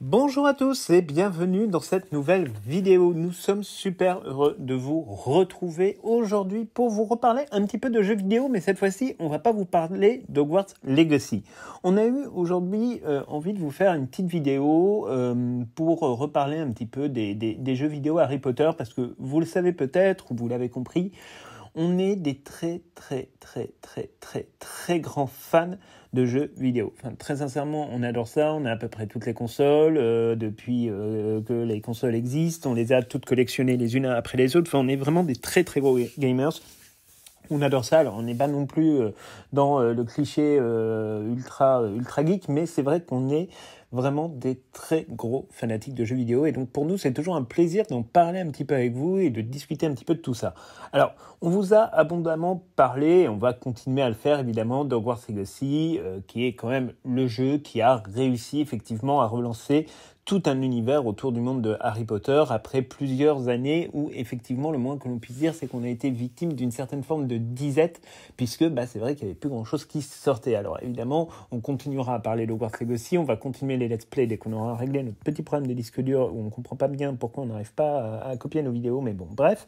Bonjour à tous et bienvenue dans cette nouvelle vidéo. Nous sommes super heureux de vous retrouver aujourd'hui pour vous reparler un petit peu de jeux vidéo, mais cette fois-ci, on va pas vous parler d'Hogwarts Legacy. On a eu aujourd'hui envie de vous faire une petite vidéo pour reparler un petit peu des jeux vidéo Harry Potter, parce que vous le savez peut-être, ou vous l'avez compris, on est des très grands fans de jeux vidéo. Enfin, très sincèrement, on adore ça. On a à peu près toutes les consoles depuis que les consoles existent. On les a toutes collectionnées les unes après les autres. Enfin, on est vraiment des très gros gamers. On adore ça. Alors, on n'est pas non plus dans le cliché ultra geek, mais c'est vrai qu'on est vraiment des très gros fanatiques de jeux vidéo. Et donc, pour nous, c'est toujours un plaisir d'en parler un petit peu avec vous et de discuter un petit peu de tout ça. Alors, on vous a abondamment parlé, et on va continuer à le faire évidemment, d'Hogwarts Legacy, qui est quand même le jeu qui a réussi effectivement à relancer tout un univers autour du monde de Harry Potter après plusieurs années où effectivement le moins que l'on puisse dire c'est qu'on a été victime d'une certaine forme de disette, puisque c'est vrai qu'il n'y avait plus grand chose qui sortait. Alors évidemment on continuera à parler d'Hogwarts Legacy, on va continuer les let's play dès qu'on aura réglé notre petit problème de disque dur où on ne comprend pas bien pourquoi on n'arrive pas à copier nos vidéos, mais bon bref,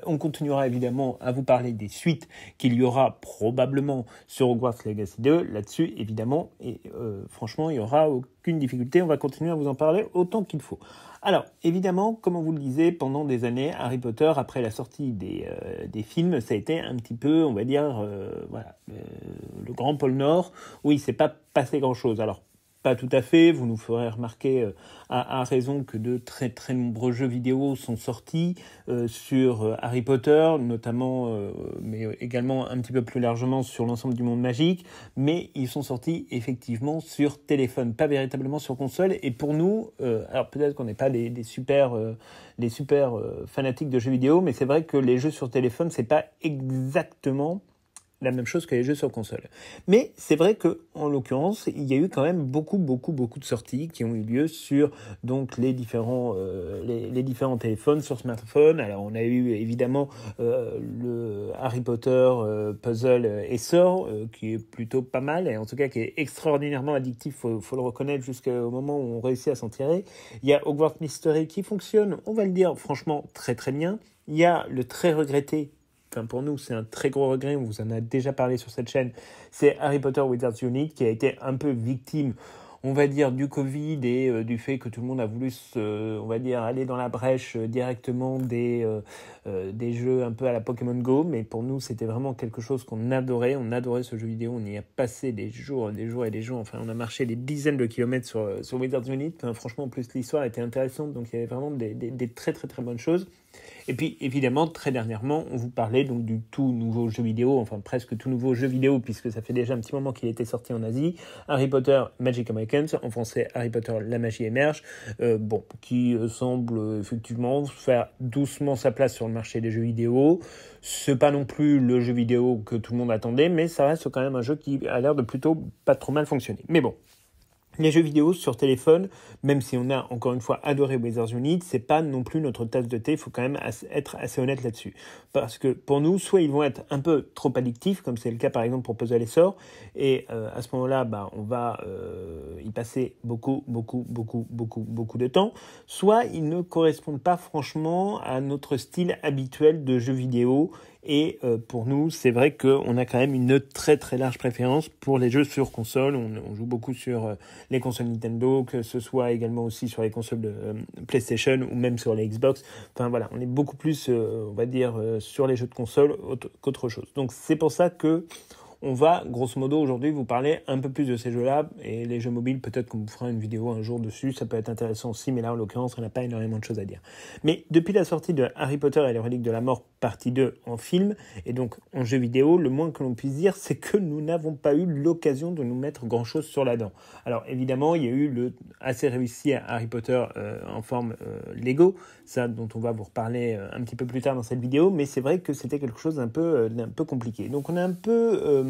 on continuera évidemment à vous parler des suites qu'il y aura probablement sur Hogwarts Legacy 2, là-dessus évidemment, et franchement il n'y aura aucune difficulté, on va continuer à vous en parler autant qu'il faut. Alors, évidemment, comme on vous le disait, pendant des années, Harry Potter, après la sortie des films, ça a été un petit peu, on va dire, le grand pôle Nord, où il ne s'est pas passé grand-chose. Alors, pas tout à fait, vous nous ferez remarquer à raison que de très nombreux jeux vidéo sont sortis sur Harry Potter, notamment, mais également un petit peu plus largement sur l'ensemble du monde magique, mais ils sont sortis effectivement sur téléphone, pas véritablement sur console, et pour nous, alors peut-être qu'on n'est pas des super fanatiques de jeux vidéo, mais c'est vrai que les jeux sur téléphone, c'est pas exactement la même chose que les jeux sur console. Mais c'est vrai que, en l'occurrence, il y a eu quand même beaucoup de sorties qui ont eu lieu sur donc les différents téléphones, sur smartphone. Alors on a eu évidemment le Harry Potter Puzzle Essor qui est plutôt pas mal et en tout cas qui est extraordinairement addictif, faut le reconnaître, jusqu'au moment où on réussit à s'en tirer. Il y a Hogwarts Mystery qui fonctionne, on va le dire franchement très bien. Il y a le très regretté, enfin pour nous c'est un très gros regret, on vous en a déjà parlé sur cette chaîne, c'est Harry Potter Wizards Unite qui a été un peu victime, on va dire, du Covid et du fait que tout le monde a voulu on va dire, aller dans la brèche directement des jeux un peu à la Pokémon Go, mais pour nous c'était vraiment quelque chose qu'on adorait, on adorait ce jeu vidéo, on y a passé des jours, enfin on a marché des dizaines de kilomètres sur Wizards Unite, enfin, franchement en plus l'histoire était intéressante, donc il y avait vraiment des très bonnes choses. Et puis évidemment, très dernièrement, on vous parlait donc du tout nouveau jeu vidéo, enfin presque tout nouveau jeu vidéo, puisque ça fait déjà un petit moment qu'il était sorti en Asie, Harry Potter Magic Awakens, en français Harry Potter La Magie Émerge, qui semble effectivement faire doucement sa place sur le marché des jeux vidéo. C'est pas non plus le jeu vidéo que tout le monde attendait, mais ça reste quand même un jeu qui a l'air de plutôt pas trop mal fonctionner. Mais bon, les jeux vidéo sur téléphone, même si on a encore une fois adoré Wizards Unite, c'est pas non plus notre tasse de thé, il faut quand même être assez honnête là-dessus. Parce que pour nous, soit ils vont être un peu trop addictifs, comme c'est le cas par exemple pour Puzzle Essor, et à ce moment-là, on va y passer beaucoup de temps, soit ils ne correspondent pas franchement à notre style habituel de jeux vidéo. Et pour nous, c'est vrai qu'on a quand même une très large préférence pour les jeux sur console. On joue beaucoup sur les consoles Nintendo, que ce soit également aussi sur les consoles de PlayStation ou même sur les Xbox. Enfin voilà, on est beaucoup plus, on va dire, sur les jeux de console qu'autre chose. Donc c'est pour ça que on va, grosso modo, aujourd'hui vous parler un peu plus de ces jeux-là, et les jeux mobiles, peut-être qu'on vous fera une vidéo un jour dessus, ça peut être intéressant aussi, mais là, en l'occurrence, on n'a pas énormément de choses à dire. Mais depuis la sortie de Harry Potter et les reliques de la mort, partie 2 en film, et donc en jeu vidéo, le moins que l'on puisse dire, c'est que nous n'avons pas eu l'occasion de nous mettre grand-chose sur la dent. Alors, évidemment, il y a eu le assez réussi à Harry Potter en forme Lego, ça dont on va vous reparler un petit peu plus tard dans cette vidéo, mais c'est vrai que c'était quelque chose d'un peu compliqué. Donc, on a un peu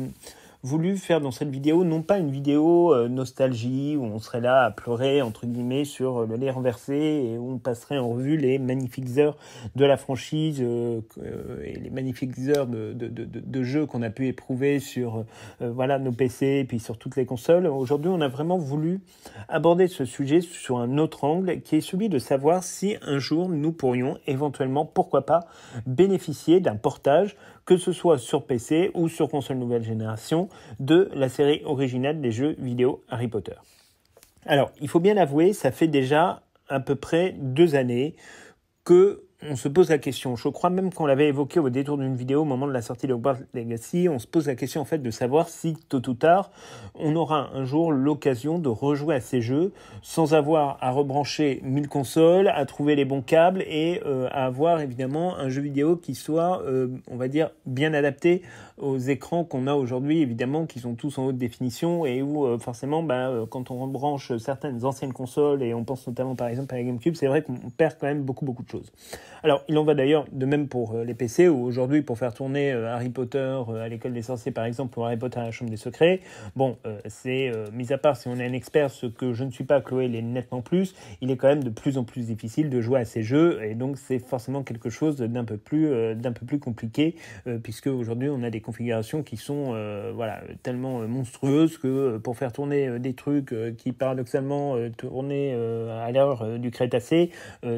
voulu faire dans cette vidéo, non pas une vidéo nostalgie, où on serait là à pleurer, entre guillemets, sur le lait renversé, et où on passerait en revue les magnifiques heures de la franchise et les magnifiques heures de jeux qu'on a pu éprouver sur nos PC et puis sur toutes les consoles. Aujourd'hui, on a vraiment voulu aborder ce sujet sur un autre angle, qui est celui de savoir si un jour nous pourrions éventuellement, pourquoi pas, bénéficier d'un portage, que ce soit sur PC ou sur console nouvelle génération, de la série originale des jeux vidéo Harry Potter. Alors, il faut bien l'avouer, ça fait déjà à peu près 2 années que on se pose la question. Je crois même qu'on l'avait évoqué au détour d'une vidéo au moment de la sortie de Hogwarts Legacy. On se pose la question en fait de savoir si tôt ou tard on aura un jour l'occasion de rejouer à ces jeux sans avoir à rebrancher 1000 consoles, à trouver les bons câbles et à avoir évidemment un jeu vidéo qui soit, on va dire, bien adapté aux écrans qu'on a aujourd'hui, évidemment, qui sont tous en haute définition et où forcément, quand on rebranche certaines anciennes consoles, et on pense notamment par exemple à la GameCube, c'est vrai qu'on perd quand même beaucoup de choses. Alors, il en va d'ailleurs de même pour les PC, où aujourd'hui, pour faire tourner Harry Potter à l'école des sorciers, par exemple, ou Harry Potter à la chambre des secrets, c'est, mis à part si on est un expert, ce que je ne suis pas, Chloé l'est nettement plus, il est quand même de plus en plus difficile de jouer à ces jeux, et donc c'est forcément quelque chose d'un peu plus compliqué, puisque aujourd'hui, on a des configurations qui sont tellement monstrueuses que pour faire tourner des trucs qui paradoxalement tournaient à l'heure du Crétacé,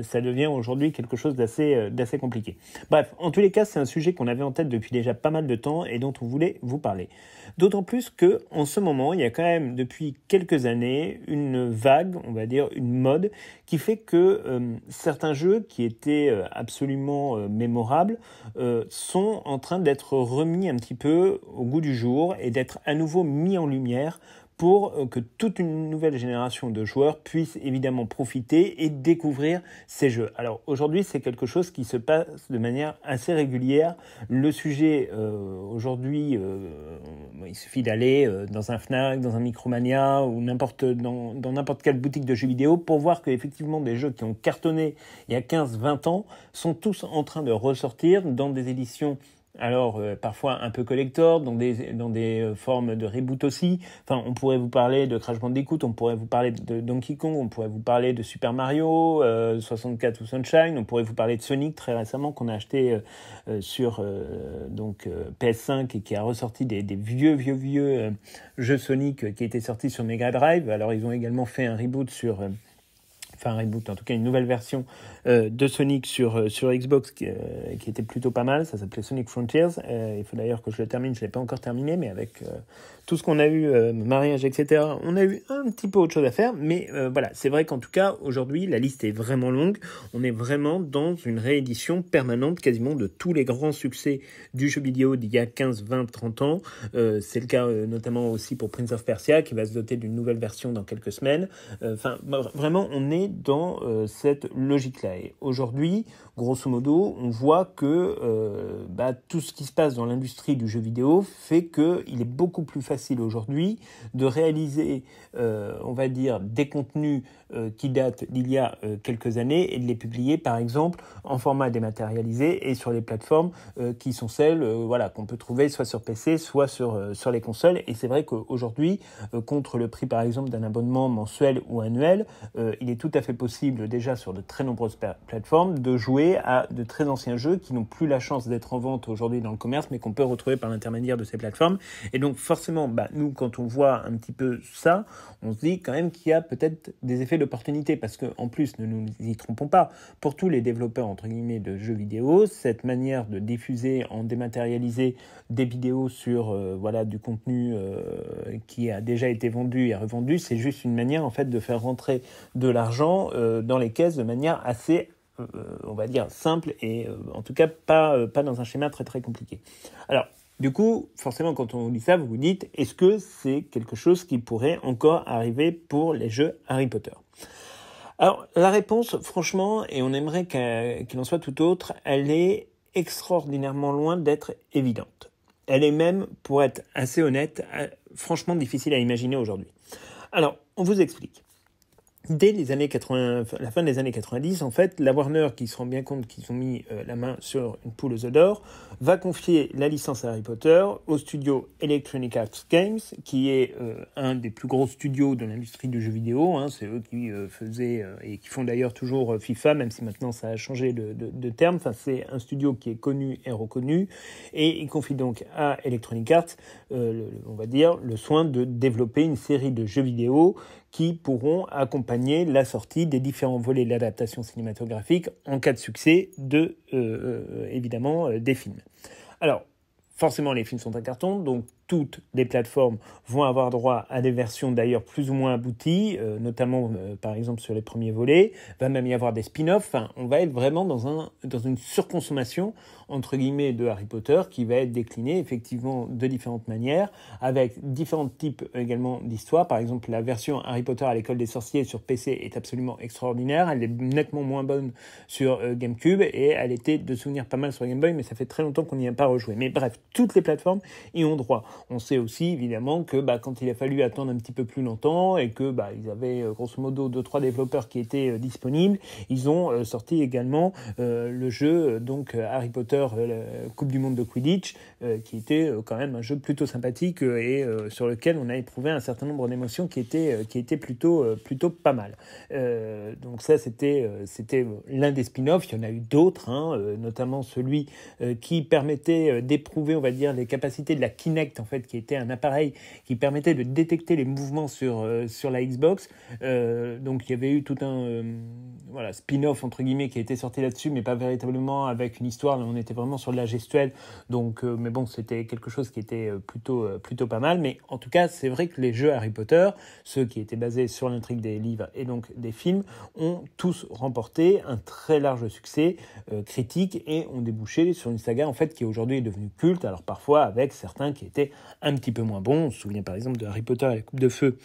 ça devient aujourd'hui quelque chose d'assez compliqué. Bref, en tous les cas, c'est un sujet qu'on avait en tête depuis déjà pas mal de temps et dont on voulait vous parler. D'autant plus que, en ce moment, il y a quand même depuis quelques années une vague, on va dire une mode, qui fait que certains jeux qui étaient absolument mémorables sont en train d'être remis un petit peu au goût du jour et d'être à nouveau mis en lumière pour que toute une nouvelle génération de joueurs puisse évidemment profiter et découvrir ces jeux. Alors aujourd'hui, c'est quelque chose qui se passe de manière assez régulière. Le sujet aujourd'hui, il suffit d'aller dans un Fnac, dans un Micromania ou dans n'importe quelle boutique de jeux vidéo pour voir qu'effectivement des jeux qui ont cartonné il y a 15-20 ans sont tous en train de ressortir dans des éditions parfois un peu collector, dans des formes de reboot aussi. Enfin, on pourrait vous parler de Crash Bandicoot, on pourrait vous parler de Donkey Kong, on pourrait vous parler de Super Mario 64 ou Sunshine, on pourrait vous parler de Sonic très récemment qu'on a acheté sur PS5 et qui a ressorti des vieux jeux Sonic qui étaient sortis sur Mega Drive. Alors ils ont également fait un reboot en tout cas une nouvelle version de Sonic sur Xbox qui était plutôt pas mal. Ça s'appelait Sonic Frontiers. Il faut d'ailleurs que je le termine, je ne l'ai pas encore terminé, mais avec tout ce qu'on a eu, mariage, etc., on a eu un petit peu autre chose à faire. Mais c'est vrai qu'en tout cas, aujourd'hui, la liste est vraiment longue. On est vraiment dans une réédition permanente quasiment de tous les grands succès du jeu vidéo d'il y a 15, 20, 30 ans. C'est le cas notamment aussi pour Prince of Persia, qui va se doter d'une nouvelle version dans quelques semaines. Vraiment, on est dans cette logique-là. Et aujourd'hui, grosso modo, on voit que tout ce qui se passe dans l'industrie du jeu vidéo fait qu'il est beaucoup plus facile aujourd'hui de réaliser, on va dire, des contenus qui datent d'il y a quelques années et de les publier, par exemple, en format dématérialisé et sur les plateformes qui sont celles qu'on peut trouver soit sur PC, soit sur les consoles. Et c'est vrai qu'aujourd'hui, contre le prix, par exemple, d'un abonnement mensuel ou annuel, il est tout à fait possible, déjà sur de très nombreuses plateformes, de jouer à de très anciens jeux qui n'ont plus la chance d'être en vente aujourd'hui dans le commerce, mais qu'on peut retrouver par l'intermédiaire de ces plateformes. Et donc forcément, nous, quand on voit un petit peu ça, on se dit quand même qu'il y a peut-être des effets d'opportunité, parce qu'en plus, ne nous y trompons pas, pour tous les développeurs, entre guillemets, de jeux vidéo, cette manière de diffuser en dématérialisé des vidéos sur du contenu qui a déjà été vendu et revendu, c'est juste une manière en fait de faire rentrer de l'argent dans les caisses de manière assez on va dire simple et en tout cas pas dans un schéma très très compliqué. Alors du coup, forcément, quand on dit ça, vous vous dites, est-ce que c'est quelque chose qui pourrait encore arriver pour les jeux Harry Potter ? Alors, la réponse, franchement, et on aimerait qu'il en soit tout autre, elle est extraordinairement loin d'être évidente. Elle est même, pour être assez honnête, franchement difficile à imaginer aujourd'hui. Alors, on vous explique. dès les années 80, la fin des années 90, en fait, la Warner, qui se rend bien compte qu'ils ont mis la main sur une poule aux œufs d'or, va confier la licence Harry Potter au studio Electronic Arts Games, qui est un des plus gros studios de l'industrie du jeu vidéo. Hein. C'est eux qui faisaient, et qui font d'ailleurs toujours FIFA, même si maintenant ça a changé de terme. Enfin, c'est un studio qui est connu et reconnu, et il confie donc à Electronic Arts, on va dire, le soin de développer une série de jeux vidéo qui pourront accompagner la sortie des différents volets de l'adaptation cinématographique en cas de succès évidemment, des films. Alors, forcément, les films sont un carton, donc toutes les plateformes vont avoir droit à des versions d'ailleurs plus ou moins abouties, notamment par exemple sur les premiers volets. Va même y avoir des spin-offs. Enfin, on va être vraiment dans une surconsommation entre guillemets de Harry Potter qui va être déclinée effectivement de différentes manières, avec différents types également d'histoires. Par exemple, la version Harry Potter à l'école des sorciers sur PC est absolument extraordinaire. Elle est nettement moins bonne sur GameCube et elle était de souvenir pas mal sur Game Boy, mais ça fait très longtemps qu'on n'y a pas rejoué. Mais bref, toutes les plateformes y ont droit. On sait aussi évidemment que quand il a fallu attendre un petit peu plus longtemps et que ils avaient grosso modo 2-3 développeurs qui étaient disponibles, ils ont sorti également le jeu donc Harry Potter la Coupe du Monde de Quidditch, qui était quand même un jeu plutôt sympathique et sur lequel on a éprouvé un certain nombre d'émotions qui étaient plutôt pas mal. Donc ça c'était l'un des spin-offs. Il y en a eu d'autres, notamment celui qui permettait d'éprouver, on va dire, les capacités de la Kinect, en fait, qui était un appareil qui permettait de détecter les mouvements sur la Xbox. Donc il y avait eu tout un spin-off entre guillemets qui a été sorti là-dessus, mais pas véritablement avec une histoire. Là, on était vraiment sur de la gestuelle. Donc, mais bon, c'était quelque chose qui était plutôt pas mal. Mais en tout cas, c'est vrai que les jeux Harry Potter, ceux qui étaient basés sur l'intrigue des livres et donc des films, ont tous remporté un très large succès critique et ont débouché sur une saga en fait qui aujourd'hui est devenue culte. Alors parfois avec certains qui étaient un petit peu moins bons. On se souvient par exemple de Harry Potter et la Coupe de Feu,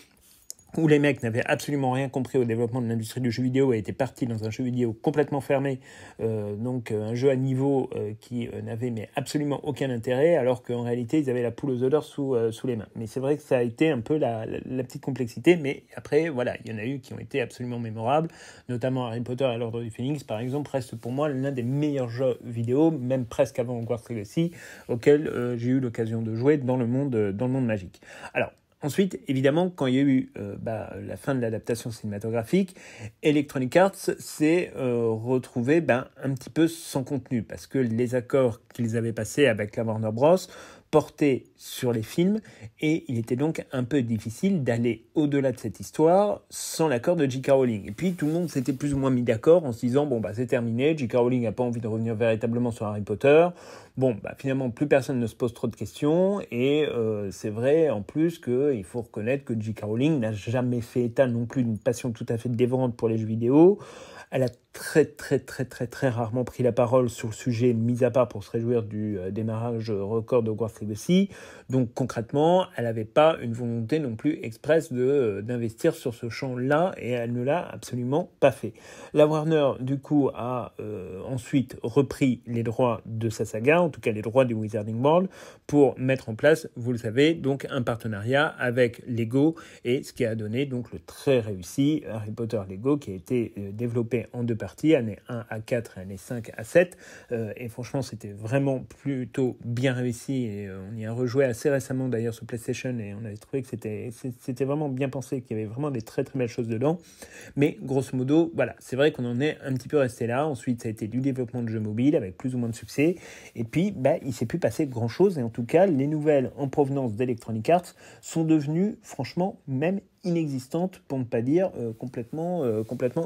où les mecs n'avaient absolument rien compris au développement de l'industrie du jeu vidéo et étaient partis dans un jeu vidéo complètement fermé, donc un jeu à niveau qui n'avait mais absolument aucun intérêt, alors qu'en réalité ils avaient la poule aux œufs d'or sous les mains. Mais c'est vrai que ça a été un peu la petite complexité, mais après voilà, il y en a eu qui ont été absolument mémorables, notamment Harry Potter et l'Ordre du Phénix par exemple, reste pour moi l'un des meilleurs jeux vidéo, même presque avant Hogwarts Legacy, auquel j'ai eu l'occasion de jouer dans le monde magique. Alors, ensuite, évidemment, quand il y a eu la fin de l'adaptation cinématographique, Electronic Arts s'est retrouvé un petit peu sans contenu, parce que les accords qu'ils avaient passés avec la Warner Bros. Portaient sur les films, et il était donc un peu difficile d'aller au-delà de cette histoire sans l'accord de J.K. Rowling. Et puis tout le monde s'était plus ou moins mis d'accord en se disant c'est terminé, J.K. Rowling n'a pas envie de revenir véritablement sur Harry Potter. Finalement plus personne ne se pose trop de questions, et c'est vrai en plus qu'il faut reconnaître que J.K. Rowling n'a jamais fait état non plus d'une passion tout à fait dévorante pour les jeux vidéo. Elle a très rarement pris la parole sur le sujet, mis à part pour se réjouir du démarrage record de Hogwarts Legacy. Donc concrètement, elle n'avait pas une volonté non plus expresse d'investir sur ce champ-là, et elle ne l'a absolument pas fait. La Warner, du coup, a ensuite repris les droits de sa saga, en tout cas les droits du Wizarding World, pour mettre en place, vous le savez, donc un partenariat avec Lego, et ce qui a donné donc le très réussi Harry Potter Lego, qui a été développé en 2 parties, année 1 à 4 et année 5 à 7. Et franchement, c'était vraiment plutôt bien réussi, et on y a rejoué assez récemment d'ailleurs sur PlayStation, et on avait trouvé que c'était vraiment bien pensé, qu'il y avait vraiment des très belles choses dedans. Mais grosso modo, voilà, c'est vrai qu'on en est un petit peu resté là. Ensuite, ça a été du développement de jeux mobiles avec plus ou moins de succès. Et puis, il s'est plus passé grand chose. Et en tout cas, les nouvelles en provenance d'Electronic Arts sont devenues, franchement, même inexistantes, pour ne pas dire complètement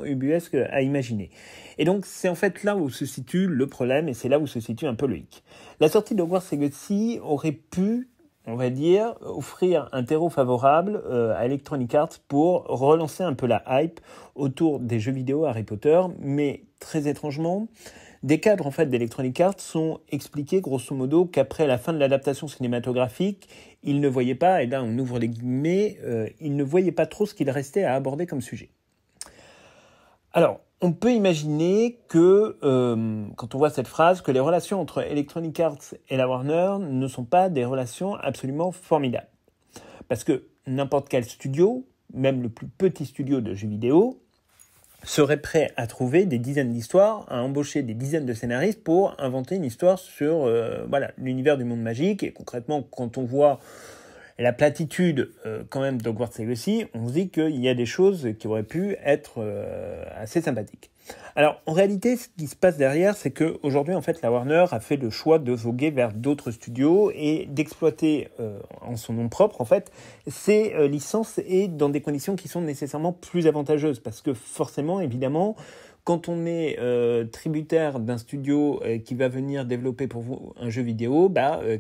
ubuesque à imaginer. Et donc, c'est en fait là où se situe le problème, et c'est là où se situe un peu le hic. La sortie de Hogwarts Legacy aurait pu, on va dire, offrir un terreau favorable à Electronic Arts pour relancer un peu la hype autour des jeux vidéo Harry Potter, mais très étrangement, des cadres en fait d'Electronic Arts sont expliqués grosso modo qu'après la fin de l'adaptation cinématographique, ils ne voyaient pas, et là on ouvre les guillemets, ils ne voyaient pas trop ce qu'il restait à aborder comme sujet. Alors, on peut imaginer que, quand on voit cette phrase, que les relations entre Electronic Arts et la Warner ne sont pas des relations absolument formidables. Parce que n'importe quel studio même le plus petit studio de jeux vidéo, serait prêt à trouver des dizaines d'histoires, à embaucher des dizaines de scénaristes pour inventer une histoire sur l'univers du monde magique. Et concrètement, quand on voit la platitude quand même d'Hogwarts Legacy, on se dit qu'il y a des choses qui auraient pu être assez sympathiques. Alors, en réalité, ce qui se passe derrière, c'est qu'aujourd'hui, en fait, la Warner a fait le choix de voguer vers d'autres studios et d'exploiter en son nom propre, en fait, ces licences et dans des conditions qui sont nécessairement plus avantageuses. Parce que forcément, évidemment, quand on est tributaire d'un studio qui va venir développer pour vous un jeu vidéo,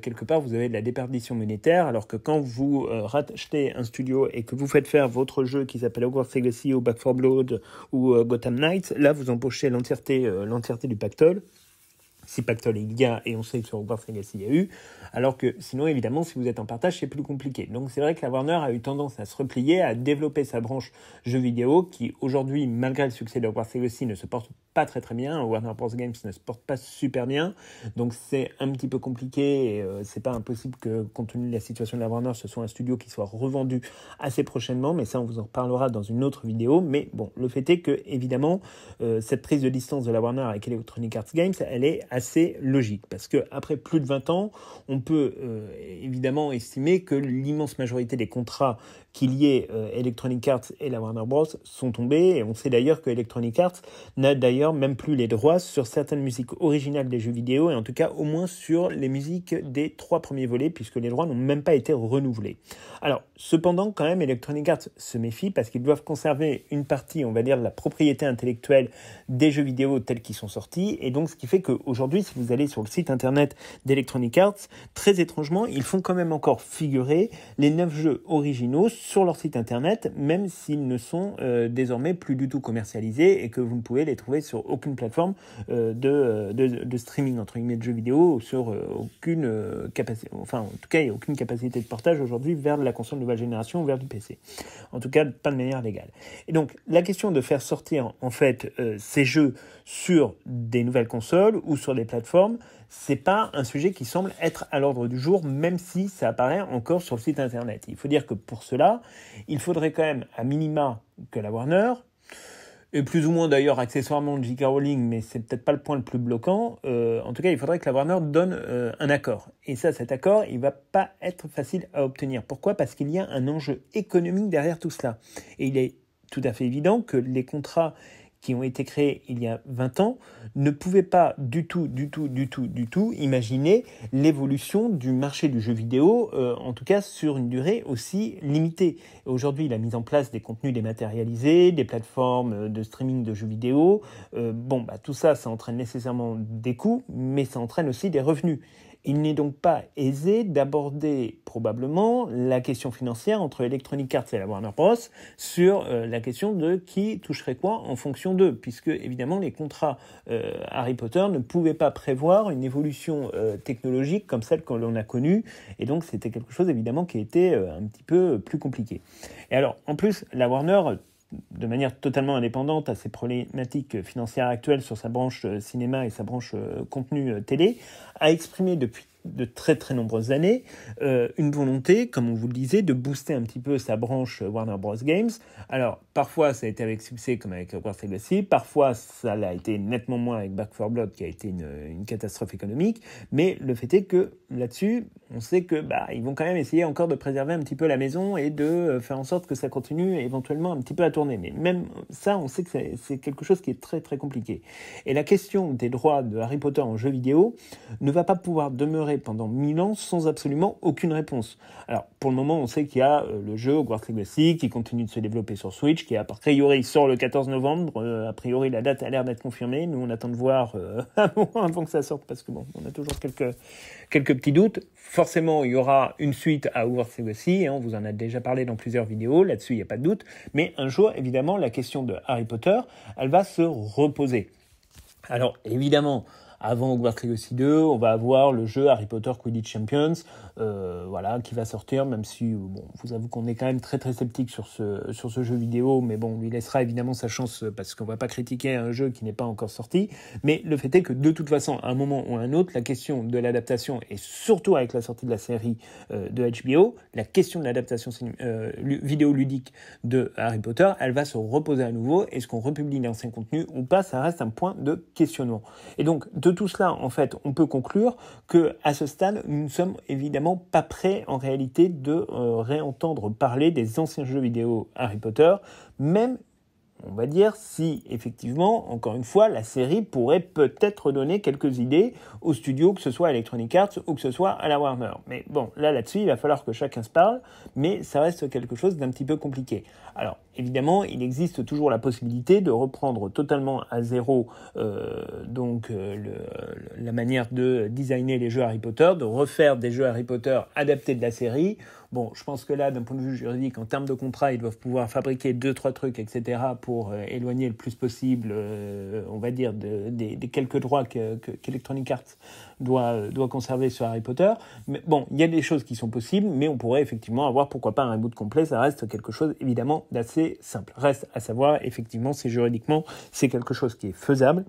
quelque part, vous avez de la déperdition monétaire, alors que quand vous rachetez un studio et que vous faites faire votre jeu qui s'appelle Hogwarts Legacy ou Back 4 Blood ou Gotham Knights, là, vous embauchez l'entièreté du pactole. Si pactole il y a, et on sait que sur Hogwarts Legacy il y a eu, alors que sinon évidemment si vous êtes en partage c'est plus compliqué. Donc c'est vrai que la Warner a eu tendance à se replier, à développer sa branche jeux vidéo qui aujourd'hui malgré le succès de Hogwarts Legacy ne se porte pas très très bien, Warner Bros Games ne se porte pas super bien, donc c'est un petit peu compliqué et c'est pas impossible que compte tenu de la situation de la Warner ce soit un studio qui soit revendu assez prochainement, mais ça on vous en reparlera dans une autre vidéo. Mais bon, le fait est que évidemment cette prise de distance de la Warner avec Electronic Arts Games elle est assez logique, parce qu'après plus de 20 ans, on peut évidemment estimer que l'immense majorité des contrats qui liaient Electronic Arts et la Warner Bros sont tombés, et on sait d'ailleurs que Electronic Arts n'a d'ailleurs même plus les droits sur certaines musiques originales des jeux vidéo, et en tout cas au moins sur les musiques des 3 premiers volets, puisque les droits n'ont même pas été renouvelés. Alors, cependant, quand même, Electronic Arts se méfie, parce qu'ils doivent conserver une partie, on va dire, de la propriété intellectuelle des jeux vidéo tels qu'ils sont sortis, et donc ce qui fait qu'aujourd'hui, si vous allez sur le site internet d'Electronic Arts, très étrangement, ils font quand même encore figurer les 9 jeux originaux sur leur site internet, même s'ils ne sont désormais plus du tout commercialisés et que vous ne pouvez les trouver sur aucune plateforme de streaming entre guillemets de jeux vidéo, ou sur aucune capacité, enfin en tout cas il n'y a aucune capacité de portage aujourd'hui vers la console nouvelle génération ou vers du PC. En tout cas pas de manière légale. Et donc la question de faire sortir en fait ces jeux sur des nouvelles consoles ou sur des plateformes, c'est pas un sujet qui semble être à l'ordre du jour, même si ça apparaît encore sur le site internet. Il faut dire que pour cela, il faudrait quand même à minima que la Warner, et plus ou moins d'ailleurs accessoirement J.K. Rowling, mais c'est peut-être pas le point le plus bloquant, en tout cas il faudrait que la Warner donne un accord. Et ça, cet accord, il va pas être facile à obtenir. Pourquoi ? Parce qu'il y a un enjeu économique derrière tout cela. Et il est tout à fait évident que les contrats qui ont été créés il y a 20 ans ne pouvaient pas du tout imaginer l'évolution du marché du jeu vidéo, en tout cas sur une durée aussi limitée. Aujourd'hui, la mise en place des contenus dématérialisés, des plateformes de streaming de jeux vidéo, tout ça, ça entraîne nécessairement des coûts, mais ça entraîne aussi des revenus. Il n'est donc pas aisé d'aborder probablement la question financière entre Electronic Arts et la Warner Bros. Sur la question de qui toucherait quoi en fonction d'eux, puisque évidemment les contrats Harry Potter ne pouvaient pas prévoir une évolution technologique comme celle que l'on a connue, et donc c'était quelque chose évidemment qui était un petit peu plus compliqué. Et alors en plus la Warner, de manière totalement indépendante à ses problématiques financières actuelles sur sa branche cinéma et sa branche contenu télé, a exprimé depuis de très très nombreuses années une volonté, comme on vous le disait, de booster un petit peu sa branche Warner Bros Games. Alors parfois ça a été avec succès comme avec Hogwarts Legacy, parfois ça l'a été nettement moins avec Back 4 Blood qui a été une catastrophe économique, mais le fait est que là-dessus on sait que ils vont quand même essayer encore de préserver un petit peu la maison et de faire en sorte que ça continue éventuellement un petit peu à tourner, mais même ça on sait que c'est quelque chose qui est très très compliqué. Et la question des droits de Harry Potter en jeu vidéo ne va pas pouvoir demeurer pendant 1000 ans sans absolument aucune réponse. Alors, pour le moment, on sait qu'il y a le jeu Hogwarts Legacy qui continue de se développer sur Switch, qui a priori sort le 14 novembre. A priori, la date a l'air d'être confirmée. Nous, on attend de voir avant que ça sorte, parce que on a toujours quelques petits doutes. Forcément, il y aura une suite à Hogwarts Legacy, on vous en a déjà parlé dans plusieurs vidéos, là-dessus, il n'y a pas de doute. Mais un jour, évidemment, la question de Harry Potter, elle va se reposer. Alors, évidemment, avant Hogwarts Legacy 2, on va avoir le jeu Harry Potter Quidditch Champions, qui va sortir, même si, bon, vous avoue qu'on est quand même très très sceptique sur ce jeu vidéo, mais bon, on lui laissera évidemment sa chance parce qu'on va pas critiquer un jeu qui n'est pas encore sorti. Mais le fait est que de toute façon, à un moment ou à un autre, la question de l'adaptation, et surtout avec la sortie de la série de HBO, la question de l'adaptation vidéoludique de Harry Potter, elle va se reposer à nouveau. Est-ce qu'on republie l'ancien contenu ou pas? Ça reste un point de questionnement. Et donc, de tout cela, en fait, on peut conclure que à ce stade, nous ne sommes évidemment pas prêts, en réalité, de réentendre parler des anciens jeux vidéo Harry Potter, même, on va dire, si effectivement, encore une fois, la série pourrait peut-être donner quelques idées aux studios, que ce soit à Electronic Arts ou que ce soit à la Warner. Mais bon, là-dessus, il va falloir que chacun se parle, mais ça reste quelque chose d'un petit peu compliqué. Alors, évidemment, il existe toujours la possibilité de reprendre totalement à zéro la manière de designer les jeux Harry Potter, de refaire des jeux Harry Potter adaptés de la série. Bon, je pense que là, d'un point de vue juridique, en termes de contrat, ils doivent pouvoir fabriquer 2-3 trucs, etc., pour éloigner le plus possible, on va dire, des quelques droits qu'Electronic Arts doit conserver sur Harry Potter. Mais bon, il y a des choses qui sont possibles, mais on pourrait effectivement avoir, pourquoi pas, un reboot complet. Ça reste quelque chose, évidemment, d'assez simple. Reste à savoir, effectivement, si juridiquement, c'est quelque chose qui est faisable.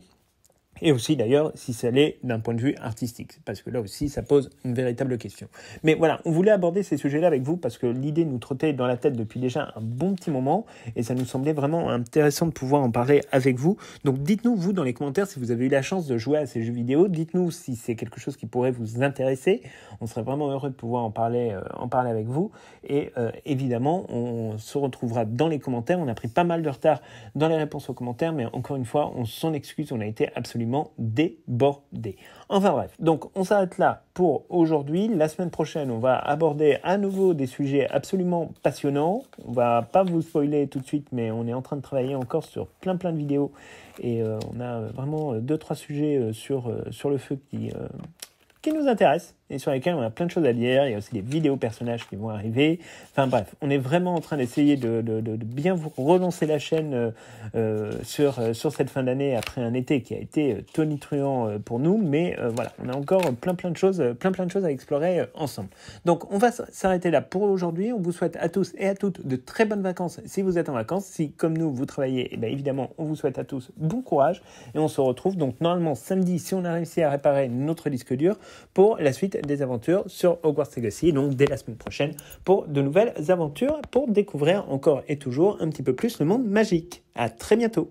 Et aussi d'ailleurs si ça l'est d'un point de vue artistique, parce que là aussi ça pose une véritable question. Mais voilà, on voulait aborder ces sujets-là avec vous parce que l'idée nous trottait dans la tête depuis déjà un bon petit moment et ça nous semblait vraiment intéressant de pouvoir en parler avec vous. Donc dites-nous vous dans les commentaires si vous avez eu la chance de jouer à ces jeux vidéo, dites-nous si c'est quelque chose qui pourrait vous intéresser, on serait vraiment heureux de pouvoir en parler avec vous et évidemment on se retrouvera dans les commentaires. On a pris pas mal de retard dans les réponses aux commentaires, mais encore une fois on s'en excuse, on a été absolument débordé. Enfin bref, donc on s'arrête là pour aujourd'hui. La semaine prochaine, on va aborder à nouveau des sujets absolument passionnants. On va pas vous spoiler tout de suite, mais on est en train de travailler encore sur plein de vidéos et on a vraiment 2-3 sujets sur le feu qui nous intéressent et sur lesquels on a plein de choses à dire. Il y a aussi des vidéos personnages qui vont arriver. Enfin bref, on est vraiment en train d'essayer de bien vous relancer la chaîne sur cette fin d'année après un été qui a été tonitruant pour nous. Mais voilà, on a encore plein de choses à explorer ensemble. Donc on va s'arrêter là pour aujourd'hui. On vous souhaite à tous et à toutes de très bonnes vacances si vous êtes en vacances. Si comme nous vous travaillez, et bien évidemment on vous souhaite à tous bon courage et on se retrouve donc normalement samedi si on a réussi à réparer notre disque dur pour la suite des aventures sur Hogwarts Legacy, donc dès la semaine prochaine pour de nouvelles aventures pour découvrir encore et toujours un petit peu plus le monde magique. À très bientôt.